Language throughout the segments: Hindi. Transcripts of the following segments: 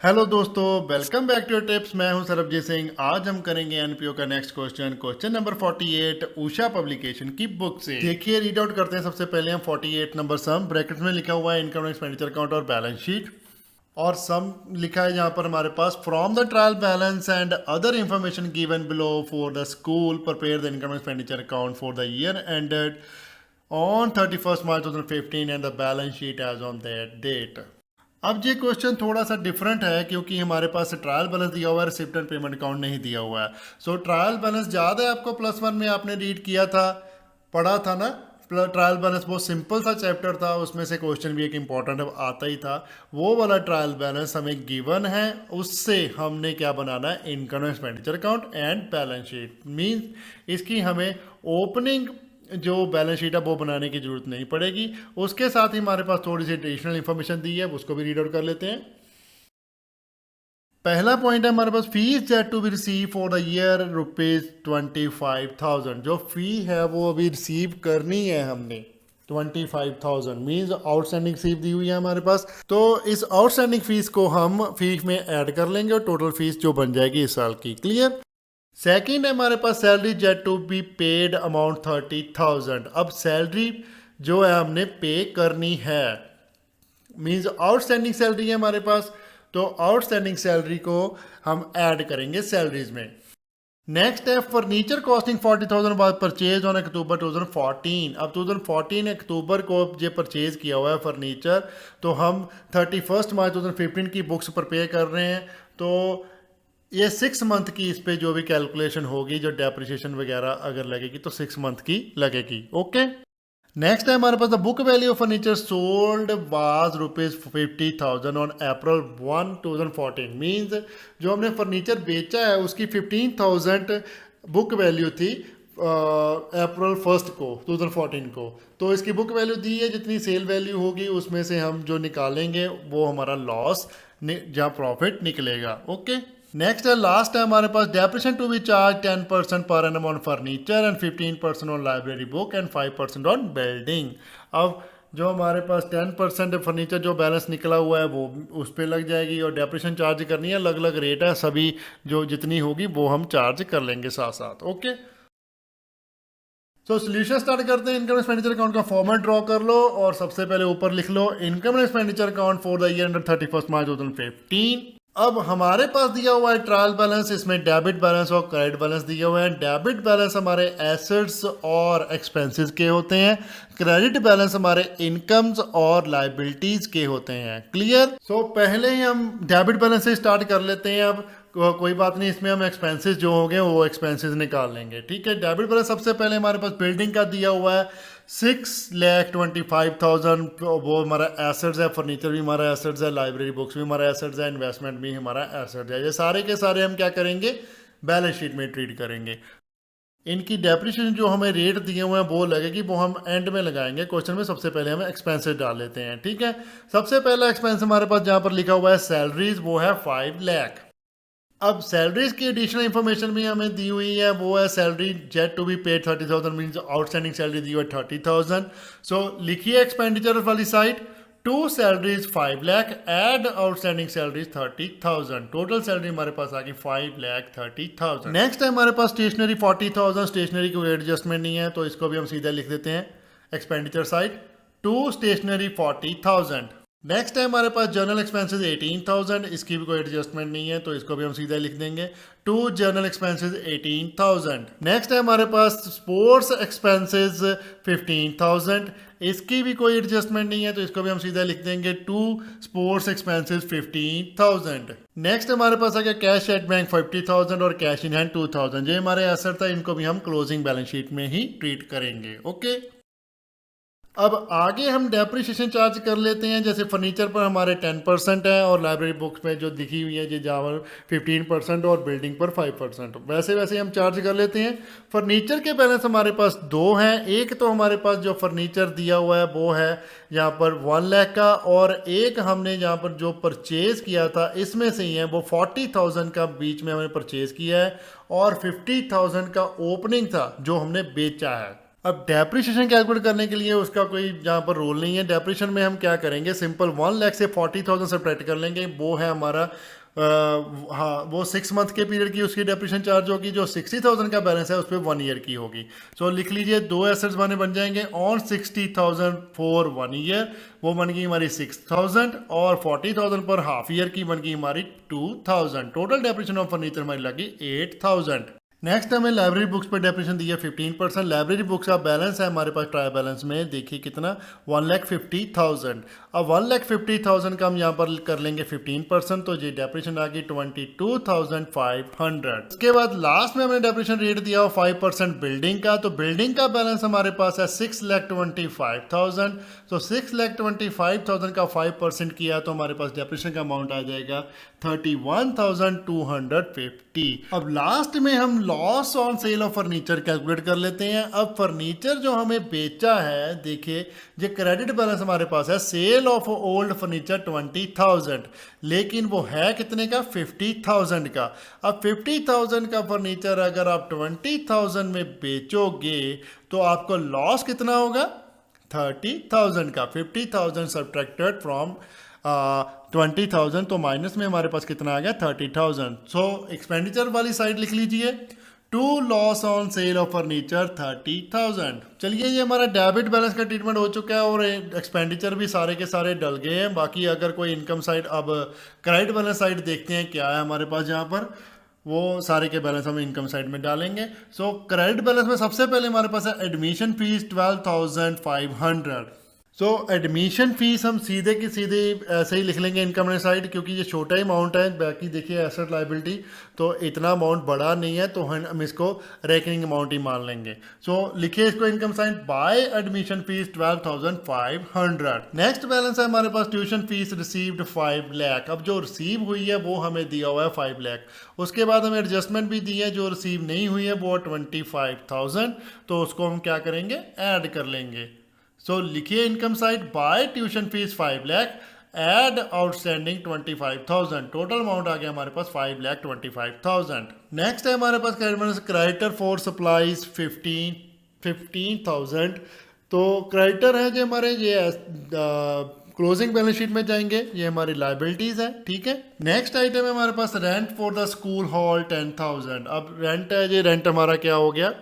हेलो दोस्तों, welcome back to your tips. मैं हूं सरबजीत सिंह। आज हम करेंगे एनपीओ का next question number 48 Usha publication की बुक से। देखिए, रीड आउट करते हैं। सबसे पहले हम 48 नंबर सम ब्रैकेट में लिखा हुआ है इनकम एक्सपेंडिचर अकाउंट और बैलेंस शीट, और सम लिखा है यहाँ पर हमारे पास from the trial balance and other information given below for the school prepare the income expenditure account for the year ended on 31 March 2015 and the balance sheet as on that date. अब ये क्वेश्चन थोड़ा सा डिफरेंट है क्योंकि हमारे पास ट्रायल बैलेंस दिया हुआ है, रिसिप्ट एंड पेमेंट अकाउंट नहीं दिया हुआ है। सो ट्रायल बैलेंस ज़्यादा है, आपको +1 में आपने रीड किया था, पढ़ा था ना। ट्रायल बैलेंस बहुत सिंपल सा चैप्टर था, उसमें से क्वेश्चन भी एक इम्पॉर्टेंट आता ही था। वो वाला ट्रायल बैलेंस हमें गिवन है, उससे हमने क्या बनाना है, income expenditure account and balance sheet. Means इसकी हमें ओपनिंग जो बैलेंस शीट है वो बनाने की जरूरत नहीं पड़ेगी। उसके साथ ही हमारे पास थोड़ी सी एडिशनल इंफॉर्मेशन दी है, उसको भी रीड आउट कर लेते हैं। पहला पॉइंट है हमारे पास, fees that to be receive for the year ₹25,000। जो फी है वो अभी रिसीव करनी है हमने 25,000, मीन्स आउटस्टैंडिंग फीस दी हुई है हमारे पास। तो इस आउटस्टैंडिंग फीस को हम फीस में ऐड कर लेंगे और टोटल फीस जो बन जाएगी इस साल की। क्लियर। सेकंड है हमारे पास, salary yet to be paid amount 30,000। अब सैलरी जो है हमने पे करनी है, मींस आउटस्टैंडिंग सैलरी है हमारे पास, तो आउटस्टैंडिंग सैलरी को हम ऐड करेंगे सैलरीज में। नेक्स्ट है फर्नीचर कॉस्टिंग 40,000 बाद परचेज ऑन अक्टूबर 2014। अब 2014 अक्टूबर को ये परचेज किया हुआ है फर्नीचर, तो हम 31 मार्च 2015 की बुक्स प्रिपेयर कर रहे हैं। तो ये 6 मंथ की इस पे जो भी कैलकुलेशन होगी, जो डेप्रिसिएशन वगैरह अगर लगेगी तो 6 मंथ की लगेगी। ओके। नेक्स्ट है हमारे पास, the book value of furniture sold was ₹50,000 on April 1, 2014। Means जो हमने फर्नीचर बेचा है उसकी 15,000 बुक वैल्यू थी अप्रैल 1 को 2014 को। तो इसकी बुक वैल्यू दी है, जितनी सेल वैल्यू होगी उसमें से हम जो निकालेंगे वो हमारा लॉस या प्रॉफिट निकलेगा। ओके। नेक्स्ट है, लास्ट है हमारे पास, depreciation to be charge 10% per annum on furniture and 15% on library book and 5% on building. अब जो हमारे पास 10% फर्नीचर जो बैलेंस निकला हुआ है वो उस पर लग जाएगी, और डेप्रिसिएशन चार्ज करनी है, अलग अलग रेट है, सभी जो जितनी होगी वो हम चार्ज कर लेंगे साथ साथ। ओके। तो सोल्यूशन स्टार्ट करते हैं। इनकम एक्सपेंडिचर अकाउंट का फॉर्मेट ड्रॉ कर लो और सबसे पहले ऊपर लिख लो income expenditure account for the year ended 31 March 2015। अब हमारे पास दिया हुआ है ट्रायल बैलेंस, इसमें डेबिट बैलेंस और क्रेडिट बैलेंस दिया हुआ है। डेबिट बैलेंस हमारे एसेट्स और एक्सपेंसेस के होते हैं, क्रेडिट बैलेंस हमारे इनकम्स और लाइबिलिटीज के होते हैं। क्लियर। सो पहले ही हम डेबिट बैलेंस से स्टार्ट कर लेते हैं। अब कोई बात नहीं, इसमें हम एक्सपेंसेस जो होंगे वो एक्सपेंसेस निकाल लेंगे। ठीक है। डेबिट बैलेंस सबसे पहले हमारे पास बिल्डिंग का दिया हुआ है 6,25,000। वो हमारा एसेट्स है, फर्नीचर भी हमारा एसेट्स है, लाइब्रेरी बुक्स भी हमारा एसेट्स है, इन्वेस्टमेंट भी हमारा एसेट्स है। ये सारे के सारे हम क्या करेंगे, बैलेंस शीट में ट्रीट करेंगे। इनकी डेप्रिसिएशन जो हमें रेट दिए हुए हैं वो लगेगी, वो हम एंड में लगाएंगे क्वेश्चन में। सबसे पहले हम एक्सपेंसेस डाल लेते हैं। ठीक है। सबसे पहला एक्सपेंस हमारे पास जहाँ पर लिखा हुआ है सैलरीज, वो है 5 लाख। अब सैलरीज की एडिशनल इंफॉर्मेशन भी हमें दी हुई है, वो है salary yet to be paid 30,000, means outstanding salary दी हुई है 30,000। सो लिखिए एक्सपेंडिचर वाली side, to salaries 5 lakh add outstanding salaries 30,000। Total salary हमारे पास आ गई 5,30,000। नेक्स्ट है हमारे पास स्टेशनरी 40,000। स्टेशनरी की एडजस्टमेंट नहीं है तो इसको भी हम सीधा लिख देते हैं expenditure side, to stationery 40,000। Next है हमारे पास जर्नल एक्सपेंसेस 18,000। इसकी भी कोई एडजस्टमेंट नहीं है तो इसको भी हम सीधा लिख देंगे, टू जर्नल एक्सपेंसेस 18,000। नेक्स्ट है हमारे पास स्पोर्ट्स एक्सपेंसेस 15,000। इसकी भी कोई एडजस्टमेंट नहीं है तो इसको भी हम सीधा लिख देंगे, टू स्पोर्ट्स एक्सपेंसेस 15,000। नेक्स्ट हमारे पास आ गया कैश एट बैंक 50,000 और कैश इन हैंड 2,000। ये हमारे एसेट था, इनको भी हम क्लोजिंग बैलेंस शीट में ही ट्रीट करेंगे। ओके। अब आगे हम डेप्रिसिएशन चार्ज कर लेते हैं। जैसे फर्नीचर पर हमारे 10% है और लाइब्रेरी बुक्स में जो दिखी हुई है ये जहाँ 15% और बिल्डिंग पर 5%, वैसे वैसे हम चार्ज कर लेते हैं। फर्नीचर के बैलेंस हमारे पास दो हैं। एक तो हमारे पास जो फर्नीचर दिया हुआ है वो है यहाँ पर 1 लाख का, और एक हमने यहाँ पर जो परचेज किया था इसमें से ही है, वो 40,000 का बीच में हमने परचेज किया है और 50,000 का ओपनिंग था जो हमने बेचा है। अब डेप्रिसिएशन कैलकुलेट करने के लिए उसका कोई यहाँ पर रूल नहीं है। डेप्रिसिएशन में हम क्या करेंगे, सिंपल 1 लाख से 40,000 सब्ट्रैक्ट कर लेंगे, वो है हमारा हाँ वो 6 मंथ के पीरियड की उसकी डेप्रिसिएशन चार्ज होगी। जो 60,000 का बैलेंस है उस पर 1 ईयर की होगी। सो लिख लीजिए, दो एसेट्स बन जाएंगे ऑन 60,000 फॉर 1 ईयर, वो बन गई हमारी 6,000, और 40,000 पर हाफ ईयर की बन गई हमारी 2,000। टोटल डेप्रिसिएशन ऑफ फर्नीचर हमारी लगी 8,000। नेक्स्ट हमें लाइब्रेरी बुक्स पर डेप्रिसिएशन दी है 15%। लाइब्रेरी बुक्स का बैलेंस है हमारे पास ट्रायल बैलेंस में, देखिए कितना 1,50,000। अब 1,50,000 का हम यहाँ पर कर लेंगे 15%, तो ये डेप्रिसिएशन आ गई 22,500। इसके बाद लास्ट में हमने डेप्रिसिएशन रेट दिया हो 5% बिल्डिंग का, तो बिल्डिंग का बैलेंस हमारे पास है 6,25,000। तो 6,25,000 का 5% किया तो हमारे पास डेप्रिसिएशन का अमाउंट आ जाएगा 31,250। अब लास्ट में हम loss on sale of furniture calculate कर लेते हैं। अब फर्नीचर जो हमें बेचा है, देखिए जो क्रेडिट बैलेंस हमारे पास है, सेल ऑफ ओल्ड फर्नीचर 20,000, लेकिन वो है कितने का, 50,000 का। अब 50,000 का फर्नीचर अगर आप 20,000 में बेचोगे तो आपको लॉस कितना होगा, 30,000 का। 50,000 सब्ट्रैक्टेड फ्रॉम 20,000, तो माइनस में हमारे पास कितना आ गया, 30,000। सो एक्सपेंडिचर वाली साइड लिख लीजिए, to loss on sale of furniture 30,000। चलिए ये हमारा डेबिट बैलेंस का ट्रीटमेंट हो चुका है और एक्सपेंडिचर भी सारे के सारे डल गए हैं। बाकी अगर कोई इनकम साइड, अब क्रेडिट बैलेंस साइड देखते हैं क्या है हमारे पास यहाँ पर, वो सारे के बैलेंस हम इनकम साइड में डालेंगे। सो क्रेडिट बैलेंस में सबसे पहले हमारे पास है एडमिशन फीस 12,500। सो एडमिशन फीस हम सीधे की सीधे ऐसे ही लिख लेंगे इनकम साइड, क्योंकि ये छोटा ही अमाउंट है। बाकी देखिए एसेट लाइबिलिटी तो इतना अमाउंट बड़ा नहीं है, तो हम इसको रेकनिंग अमाउंट ही मान लेंगे। सो लिखिए इसको income side bye admission fees 12,500। Next balance है हमारे पास ट्यूशन फीस रिसीव्ड 5 लाख। अब जो रिसीव हुई है वो हमें दिया हुआ है 5 लाख। उसके बाद हमें एडजस्टमेंट भी दी है, जो रिसीव नहीं हुई है वो 25,000, तो उसको हम क्या करेंगे, ऐड कर लेंगे। सो लिखिए income side by tuition fees 5 lakh, add outstanding 25,000। Total amount आ गया हमारे पास 5,25,000। नेक्स्ट है हमारे पास क्रेडिटर फॉर सप्लाईज 15,000। तो क्रेडिटर है जो हमारे ये क्लोजिंग बैलेंस शीट में जाएंगे, ये हमारी लाइबिलिटीज है, ठीक है। नेक्स्ट आइटम है हमारे पास rent for the school hall 10,000। अब रेंट है, ये रेंट हमारा क्या हो गया,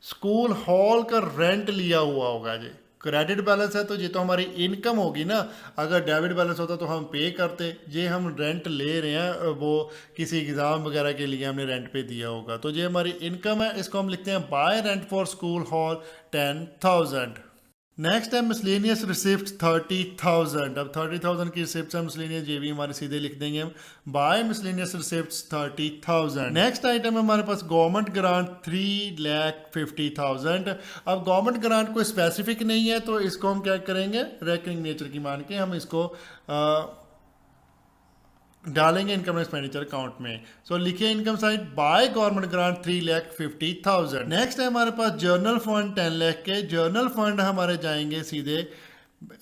स्कूल हॉल का रेंट लिया हुआ होगा। जी क्रेडिट बैलेंस है तो ये तो हमारी इनकम होगी ना, अगर डेबिट बैलेंस होता तो हम पे करते। ये हम रेंट ले रहे हैं, वो किसी एग्ज़ाम वगैरह के लिए हमने रेंट पे दिया होगा, तो ये हमारी इनकम है। इसको हम लिखते हैं bye rent for school hall 10,000। Next है मिसलेनियस रिसिप्ट 30,000। अब 30,000 की रिसिप्ट है मिसलेनियस, ये भी हमारे सीधे लिख देंगे हम by miscellaneous receipt 30,000। Next item है हमारे पास गवर्नमेंट ग्रांट 3,50,000। अब गवर्नमेंट ग्रांट कोई स्पेसिफिक नहीं है, तो इसको हम क्या करेंगे, रेकरिंग नेचर की मान के हम इसको डालेंगे इनकम एक्सपेंडिचर अकाउंट में। सो लिखिए income side by government grant 3,50,000। Next है हमारे पास जर्नल फंड 10 लाख के। जर्नल फंड हमारे जाएंगे सीधे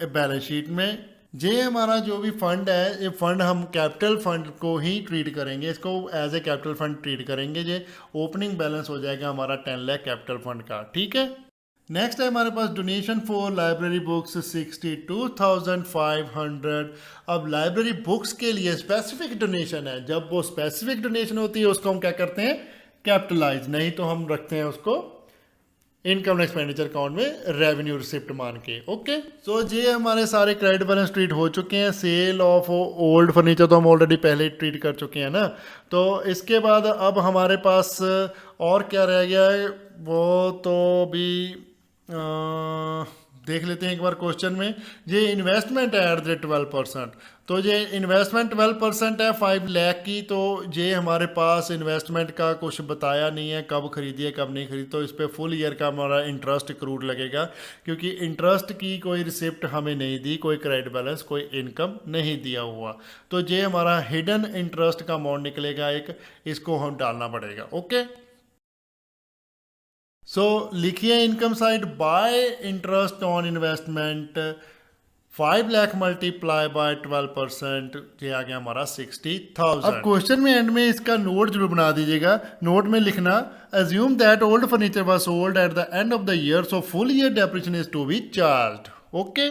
बैलेंस शीट में। ये हमारा जो भी फंड है, ये फंड हम कैपिटल फंड को ही ट्रीट करेंगे, इसको as a capital fund treat करेंगे। ये ओपनिंग बैलेंस हो जाएगा हमारा 10 लाख कैपिटल फंड का, ठीक है। नेक्स्ट है हमारे पास डोनेशन फॉर लाइब्रेरी बुक्स 62,500। अब लाइब्रेरी बुक्स के लिए स्पेसिफिक डोनेशन है, जब वो स्पेसिफिक डोनेशन होती है उसको हम क्या करते हैं, कैपिटलाइज, नहीं तो हम रखते हैं उसको इनकम एक्सपेंडिचर अकाउंट में रेवेन्यू रिसिप्ट मान के। ओके, सो ये हमारे सारे क्रेडिट बैलेंस ट्रीट हो चुके हैं। सेल ऑफ ओल्ड फर्नीचर तो हम ऑलरेडी पहले ट्रीट कर चुके हैं ना। तो इसके बाद अब हमारे पास और क्या रह गया है, वो तो भी देख लेते हैं एक बार क्वेश्चन में। ये इन्वेस्टमेंट है एट द 12%, तो ये इन्वेस्टमेंट 12% है 5 लाख की। तो ये हमारे पास इन्वेस्टमेंट का कुछ बताया नहीं है, कब खरीदी है कब नहीं खरीदी, तो इस पर फुल ईयर का हमारा इंटरेस्ट क्रूड लगेगा, क्योंकि इंटरेस्ट की कोई रिसिप्ट हमें नहीं दी, कोई क्रेडिट बैलेंस, कोई इनकम नहीं दिया हुआ। तो ये हमारा हिडन इंटरेस्ट का अमाउंट निकलेगा एक, इसको हम डालना पड़ेगा। ओके, सो लिखिए income side bye interest on investment 5 lakh multiply by 12%, ये आ गया हमारा 60,000। अब क्वेश्चन में एंड में इसका नोट जरूर बना दीजिएगा। नोट में लिखना assume that old furniture was sold at the end of the year so full year depreciation is to be charged. Okay,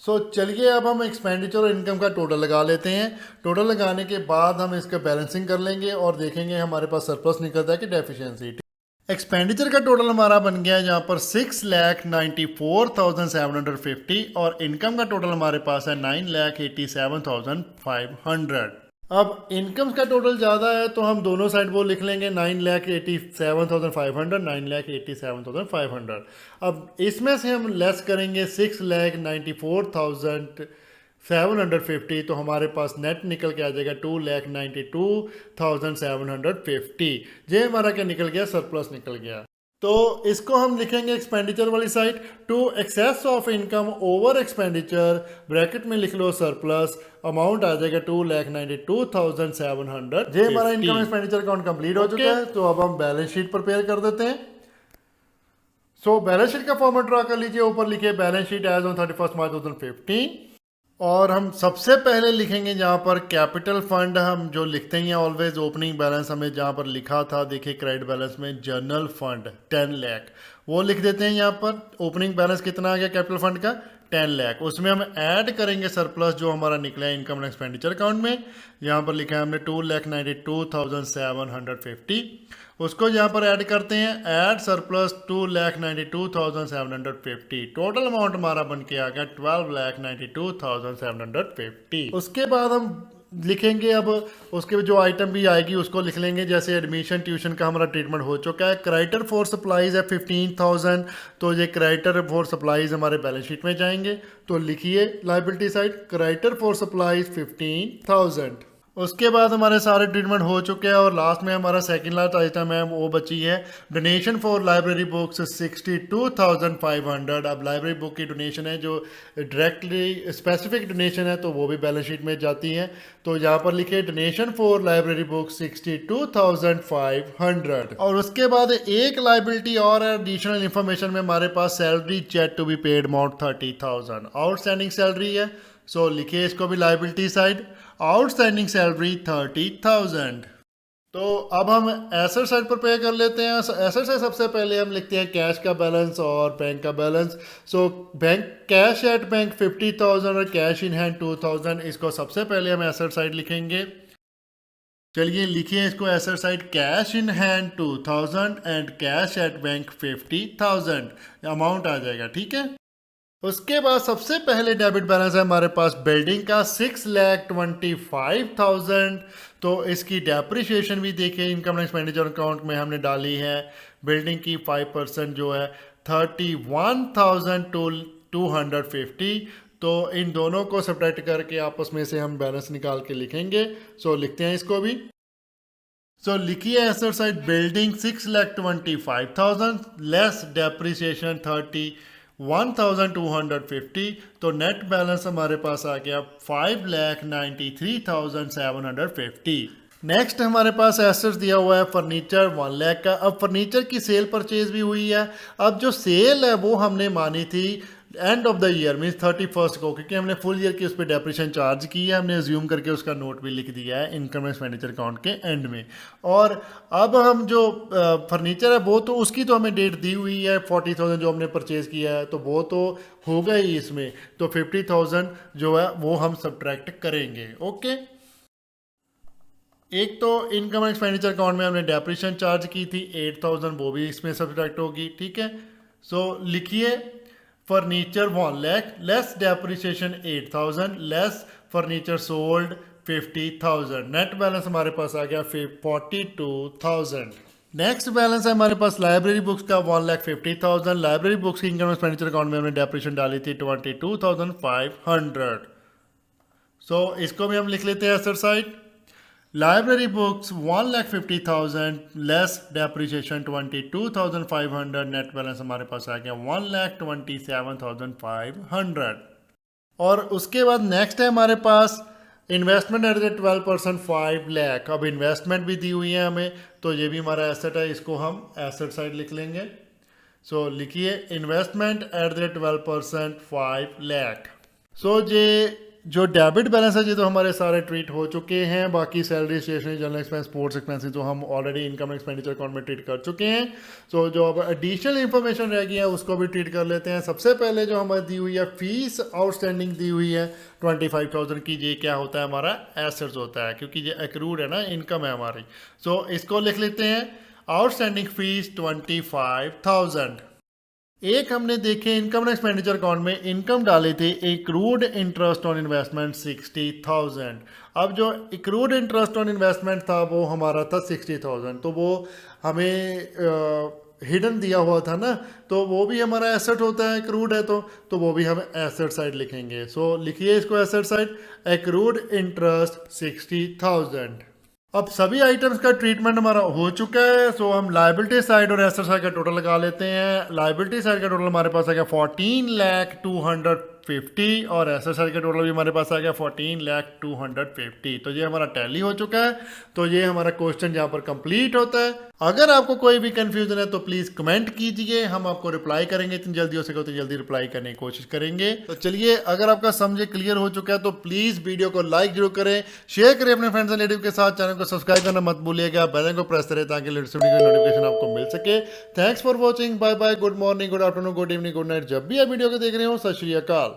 so चलिए अब हम एक्सपेंडिचर और इनकम का टोटल लगा लेते हैं। टोटल लगाने के बाद हम इसका बैलेंसिंग कर लेंगे और देखेंगे हमारे पास सरप्लस निकलता है कि डेफिशिएंसी। एक्सपेंडिचर का टोटल हमारा बन गया है यहाँ पर 6,94,750 और इनकम का टोटल हमारे पास है 9,87,500। अब इनकम का टोटल ज़्यादा है तो हम दोनों साइड वो लिख लेंगे 9,87,500, 9,87,500। अब इसमें से हम लेस करेंगे 6,94,750 तो हमारे पास नेट निकल के आ जाएगा 2,92,750। ये हमारा क्या निकल गया, सरप्लस निकल गया। तो इसको हम लिखेंगे एक्सपेंडिचर वाली side, to excess of income over expenditure, bracket में लिख लो सरप्लस, अमाउंट आ जाएगा 2,92,700। ये हमारा इनकम एक्सपेंडिचर अकाउंट कंप्लीट हो चुका है। तो अब हम बैलेंस शीट प्रिपेयर कर देते हैं। सो बैलेंस शीट का फॉर्मेट ड्रा कर लीजिए। ऊपर लिखिए balance sheet as on 31 March 2015 और हम सबसे पहले लिखेंगे जहाँ पर कैपिटल फंड, हम जो लिखते हैं ऑलवेज ओपनिंग बैलेंस हमें जहाँ पर लिखा था, देखिए क्रेडिट बैलेंस में जनरल फंड 10 लाख, वो लिख देते हैं। यहाँ पर ओपनिंग बैलेंस कितना आ गया कैपिटल फंड का, 10 लाख। उसमें हम ऐड करेंगे सरप्लस जो हमारा निकला है इनकम एंड एक्सपेंडिचर अकाउंट में। यहाँ पर लिखा है हमने 2,92,750, उसको यहाँ पर ऐड करते हैं, ऐड सरप्लस 2,92,750। टोटल अमाउंट हमारा बन के आ गया 12,92,750। उसके बाद हम लिखेंगे, अब उसके जो आइटम भी आएगी उसको लिख लेंगे। जैसे एडमिशन ट्यूशन का हमारा ट्रीटमेंट हो चुका है। क्रेडिटर फॉर सप्लाईज है 15,000, तो ये क्रेडिटर फॉर सप्लाईज हमारे बैलेंस शीट में जाएंगे। तो लिखिए liability side creditor for supplies 15,000। उसके बाद हमारे सारे ट्रीटमेंट हो चुके हैं और लास्ट में हमारा सेकंड लास्ट आइटम है वो बची है डोनेशन फॉर लाइब्रेरी बुक्स 62,500। अब लाइब्रेरी बुक की डोनेशन है जो डायरेक्टली स्पेसिफिक डोनेशन है तो वो भी बैलेंस शीट में जाती है। तो यहाँ पर लिखे डोनेशन फॉर लाइब्रेरी बुक्स 62,500। और उसके बाद एक लाइबिलिटी और एडिशनल इन्फॉर्मेशन में हमारे पास salary check to be paid amount 30,000 outstanding salary है। सो लिखिए इसको भी लाइबिलिटी साइड आउटस्टैंडिंग सैलरी 30,000। तो अब हम एसेट साइड पर पे कर लेते हैं। एसेट से सबसे पहले हम लिखते हैं कैश का बैलेंस और बैंक का balance. So bank cash at bank 50,000 और कैश इन हैंड 2,000, इसको सबसे पहले हम एसेट साइड लिखेंगे। चलिए लिखिए इसको asset side cash in hand 2,000 and cash at bank 50,000 amount आ जाएगा, ठीक है। उसके बाद सबसे पहले डेबिट बैलेंस है हमारे पास बिल्डिंग का 6,25,000। तो इसकी डेप्रिसिएशन भी देखिए इनकम एंड एक्सपेंडिचर अकाउंट में हमने डाली है। बिल्डिंग की 5% जो है 31,250। तो इन दोनों को सब्ट्रैक्ट करके आपस में से हम बैलेंस निकाल के लिखेंगे। सो लिखते हैं इसको भी। सो लिखिए asset side building 6,25,000 less depreciation 31,250। तो नेट बैलेंस हमारे पास आ गया 5,93,750। नेक्स्ट हमारे पास एसेट्स दिया हुआ है फर्नीचर 1 लाख का। अब फर्नीचर की सेल परचेज भी हुई है। अब जो सेल है वो हमने मानी थी and of the year means 31 को, क्योंकि हमने फुल ईयर की उस पर डेप्रिसिएशन चार्ज की है। हमने अज्यूम करके उसका नोट भी लिख दिया है इनकम एक्सपेंडिचर अकाउंट के एंड में। और अब हम जो फर्नीचर है वो तो उसकी तो हमें डेट दी हुई है 40,000 जो हमने परचेज किया है, तो वो तो होगा ही इसमें। तो 50,000 जो है वो हम सब्ट्रैक्ट करेंगे। ओके, एक तो इनकम एक्सपेंडिचर अकाउंट में हमने डेप्रिसिएशन चार्ज की थी 8,000, वो भी इसमें सब्ट्रैक्ट होगी, ठीक है। सो लिखिए furniture 1 lakh less depreciation 8,000 less furniture sold 50,000। Net balance हमारे पास आ गया 42,000। नेक्स्ट बैलेंस है हमारे पास लाइब्रेरी बुक्स का 1,50,000। लाइब्रेरी बुक्स की इनकम एक्सपेंडिचर अकाउंट में हमने डेप्रिसिएशन डाली थी 22,500। सो इसको भी हम लिख लेते हैं asset side library books 1,50,000 less depreciation 22,500। Net balance हमारे पास आ गया 1,27,500। और उसके बाद नेक्स्ट है हमारे पास इन्वेस्टमेंट एट द 12% 5 लाख। अब इन्वेस्टमेंट भी दी हुई है हमें, तो ये भी हमारा एसेट है, इसको हम एसेट साइड लिख लेंगे। सो लिखिए इन्वेस्टमेंट एट द 12% 5 लाख। सो ये जो डेबिट बैलेंस है ये तो हमारे सारे ट्रीट हो चुके हैं। बाकी salary, stationery, general expense, sports expenses तो हम ऑलरेडी इनकम एक्सपेंडिचर अकाउंट में ट्रीट कर चुके हैं। सो जो अब एडिशनल इंफॉर्मेशन रह गई है उसको भी ट्रीट कर लेते हैं। सबसे पहले जो हमारी दी हुई है फीस आउटस्टैंडिंग दी हुई है 25,000 की, ये क्या होता है हमारा एसेट्स होता है, क्योंकि ये एक्रूड है ना, इनकम है हमारी। सो इसको लिख लेते हैं आउटस्टैंडिंग फीस 25,000। एक हमने देखे इनकम एक्सपेंडिचर अकाउंट में इनकम डाले थे एक्रूड इंटरेस्ट ऑन इन्वेस्टमेंट 60,000। अब जो एक्रूड इंटरेस्ट ऑन इन्वेस्टमेंट था वो हमारा था 60,000, तो वो हमें हिडन दिया हुआ था ना, तो वो भी हमारा एसेट होता है, एक्रूड है तो वो भी हम एसेट साइड लिखेंगे। सो लिखिए इसको एसेट साइड, एक्रूड इंटरेस्ट 60,000। अब सभी आइटम्स का ट्रीटमेंट हमारा हो चुका है। सो हम लाइबिलिटी साइड और एसेट साइड का टोटल लगा लेते हैं। लाइबिलिटी साइड का टोटल हमारे पास आ गया 14,250 और एसेट साइड का टोटल भी हमारे पास आ गया 14,250। तो ये हमारा टैली हो चुका है। तो ये हमारा क्वेश्चन यहाँ पर कंप्लीट होता है। अगर आपको कोई भी कंफ्यूजन है तो प्लीज कमेंट कीजिए, हम आपको रिप्लाई करेंगे, इतनी जल्दी हो सके उतनी जल्दी रिप्लाई करने की कोशिश करेंगे। तो चलिए, अगर आपका समझ क्लियर हो चुका है तो प्लीज वीडियो को लाइक जरूर करें, शेयर करें अपने फ्रेंड्स एंड रिलेटिव के साथ, चैनल को सब्सक्राइब करना मत भूलिएगा, बेल आइकन को प्रेस करें ताकि लेटेस्ट वीडियो की नोटिफिकेशन आपको मिल सके। Thanks for watching, bye bye, good morning, good afternoon, good evening, good night. जब भी आप वीडियो को देख रहे हो, सत श्री अकाल।